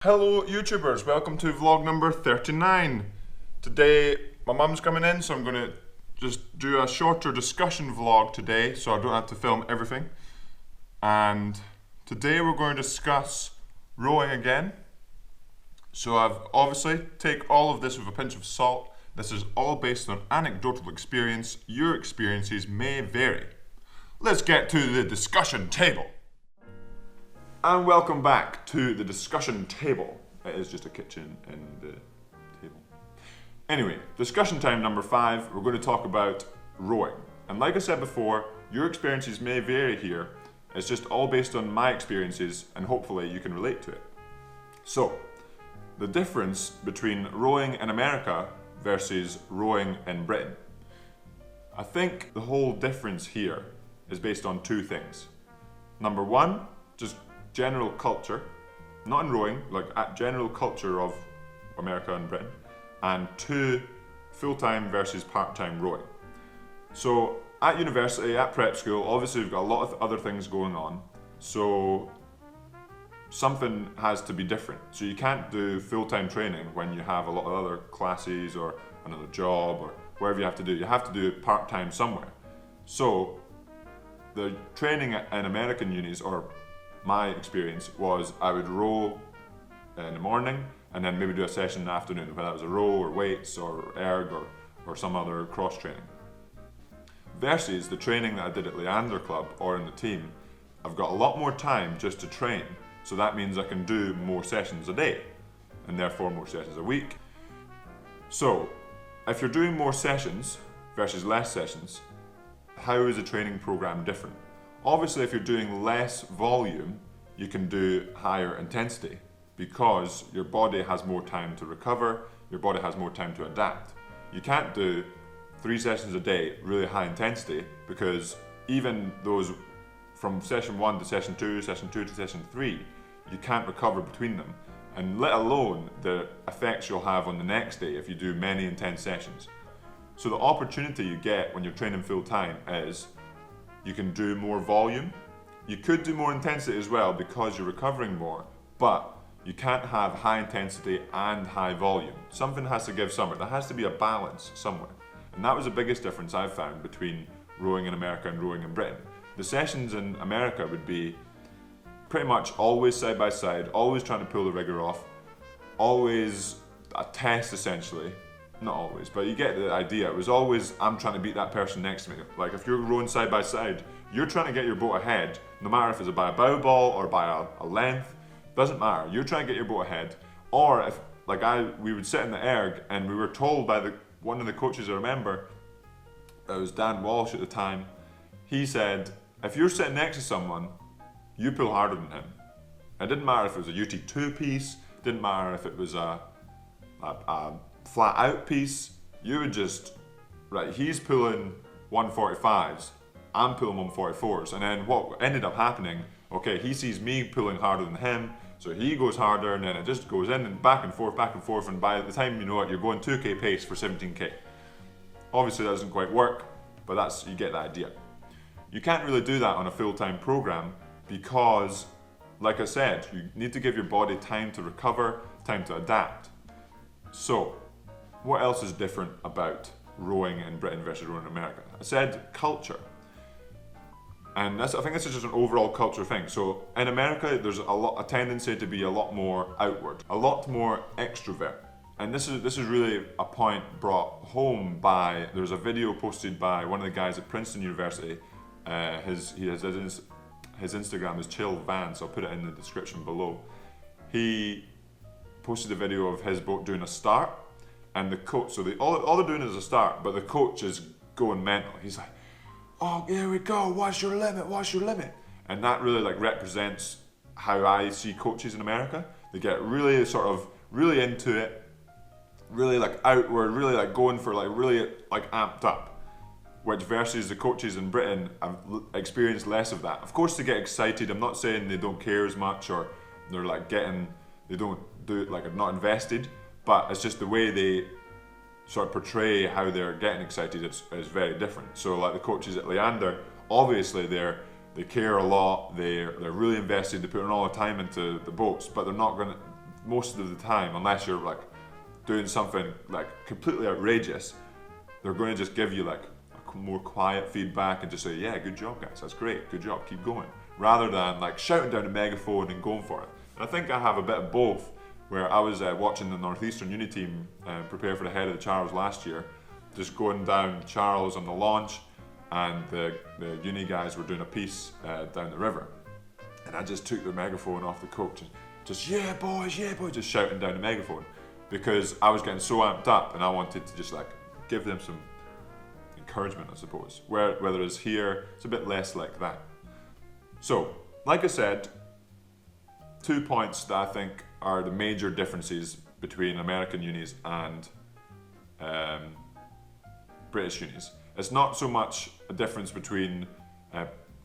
Hello YouTubers, welcome to vlog number 39. Today my mum's coming in, so I'm going to just do a shorter discussion vlog today so I don't have to film everything. And today we're going to discuss rowing again. So I've obviously take all of this with a pinch of salt. This is all based on anecdotal experience. Your experiences may vary. Let's get to the discussion table. And welcome back to the discussion table. It is just a kitchen and the table. Anyway, discussion time number 5, we're going to talk about rowing. And like I said before, your experiences may vary here. It's just all based on my experiences and hopefully you can relate to it. So, the difference between rowing in America versus rowing in Britain. I think the whole difference here is based on two things. Number one, just general culture, not in rowing, like at general culture of America and Britain, and two, full-time versus part-time rowing. So at university, at prep school, obviously we've got a lot of other things going on, so something has to be different. So you can't do full-time training when you have a lot of other classes or another job or whatever you have to do. You have to do it part-time somewhere. So the training in American unis, or my experience, was I would row in the morning and then maybe do a session in the afternoon, whether that was a row or weights or erg or some other cross training. Versus the training that I did at Leander Club or in the team, I've got a lot more time just to train, so that means I can do more sessions a day and therefore more sessions a week. So if you're doing more sessions versus less sessions, how is the training program different? Obviously, if you're doing less volume, you can do higher intensity because your body has more time to recover, your body has more time to adapt. You can't do 3 sessions a day, really high intensity, because even those from session 1 to session 2 to session 3, you can't recover between them, and let alone the effects you'll have on the next day if you do many intense sessions. So the opportunity you get when you're training full time is you can do more volume. You could do more intensity as well because you're recovering more, but you can't have high intensity and high volume. Something has to give somewhere. There has to be a balance somewhere. And that was the biggest difference I've found between rowing in America and rowing in Britain. The sessions in America would be pretty much always side by side, always trying to pull the rigger off, always a test essentially. Not always, but you get the idea. It was always, I'm trying to beat that person next to me. Like if you're rowing side by side, you're trying to get your boat ahead, no matter if it's by a bow ball or by a length, doesn't matter. You're trying to get your boat ahead. Or if, we would sit in the erg and we were told by one of the coaches I remember, it was Dan Walsh at the time, he said, if you're sitting next to someone, you pull harder than him. It didn't matter if it was a UT2 piece, didn't matter if it was a flat out piece, you would just, right, he's pulling 145s, I'm pulling 144s, and then what ended up happening, okay, he sees me pulling harder than him, so he goes harder, and then it just goes in and back and forth, and by the time you know it, you're going 2k pace for 17k. Obviously that doesn't quite work, but you get the idea. You can't really do that on a full-time program because, like I said, you need to give your body time to recover, time to adapt. So, what else is different about rowing in Britain versus rowing in America? I said culture. And I think this is just an overall culture thing. So in America, there's a tendency to be a lot more outward, a lot more extrovert. And this is really a point brought home by, there's a video posted by one of the guys at Princeton University. His Instagram is Chill Vance, I'll put it in the description below. He posted a video of his boat doing a start, and the coach, so all they're doing is a start, but the coach is going mental. He's like, oh, here we go, what's your limit? And that really represents how I see coaches in America. They get really really into it, really outward, really going for really amped up. Which versus the coaches in Britain have experienced less of that. Of course they get excited, I'm not saying they don't care as much or they're they don't do it not invested, but it's just the way they sort of portray how they're getting excited is very different. So the coaches at Leander, obviously they care a lot, they're really invested, they put in all the time into the boats, but they're not going to, most of the time, unless you're like doing something like completely outrageous, they're going to just give you like a more quiet feedback and just say, yeah, good job guys, that's great, good job, keep going, rather than like shouting down a megaphone and going for it. And I think I have a bit of both, where I was watching the Northeastern Uni team prepare for the head of the Charles last year, just going down Charles on the launch, and the uni guys were doing a piece down the river, and I just took the megaphone off the coach and just yeah boys, just shouting down the megaphone, because I was getting so amped up and I wanted to just like give them some encouragement, I suppose. Whether it's here, it's a bit less like that. So, like I said, 2 points that I think are the major differences between American unis and British unis. It's not so much a difference between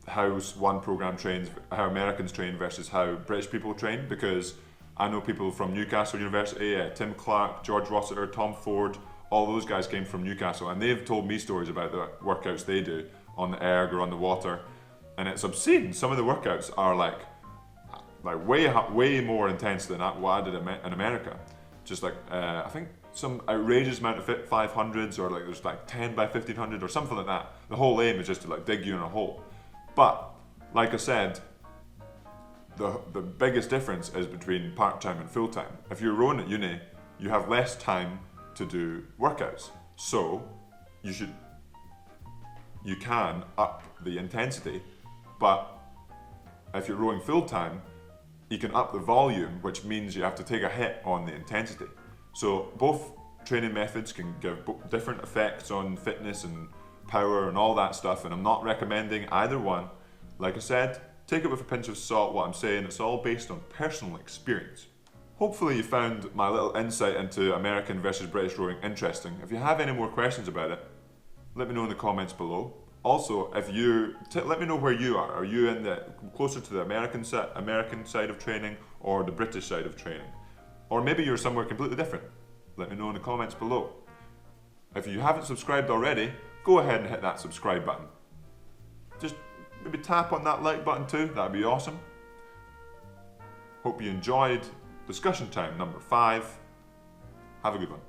how one program trains, how Americans train versus how British people train, because I know people from Newcastle University, Tim Clark, George Rossiter, Tom Ford, all those guys came from Newcastle, and they've told me stories about the workouts they do on the erg or on the water, and it's obscene. Some of the workouts are like way more intense than what I did in America. Just like I think some outrageous amount of 500s, or like there's like 10 by 1500 or something like that. The whole aim is just to like dig you in a hole. But like I said, the biggest difference is between part-time and full-time. If you're rowing at uni, you have less time to do workouts, so you can up the intensity. But if you're rowing full-time, you can up the volume, which means you have to take a hit on the intensity. So both training methods can give different effects on fitness and power and all that stuff, and I'm not recommending either one. Like I said, take it with a pinch of salt what I'm saying. It's all based on personal experience. Hopefully you found my little insight into American versus British rowing interesting. If you have any more questions about it, let me know in the comments below. Also, if let me know where you are. Are you in the closer to the American side of training or the British side of training? Or maybe you're somewhere completely different. Let me know in the comments below. If you haven't subscribed already, go ahead and hit that subscribe button. Just maybe tap on that like button too, that'd be awesome. Hope you enjoyed discussion time number 5. Have a good one.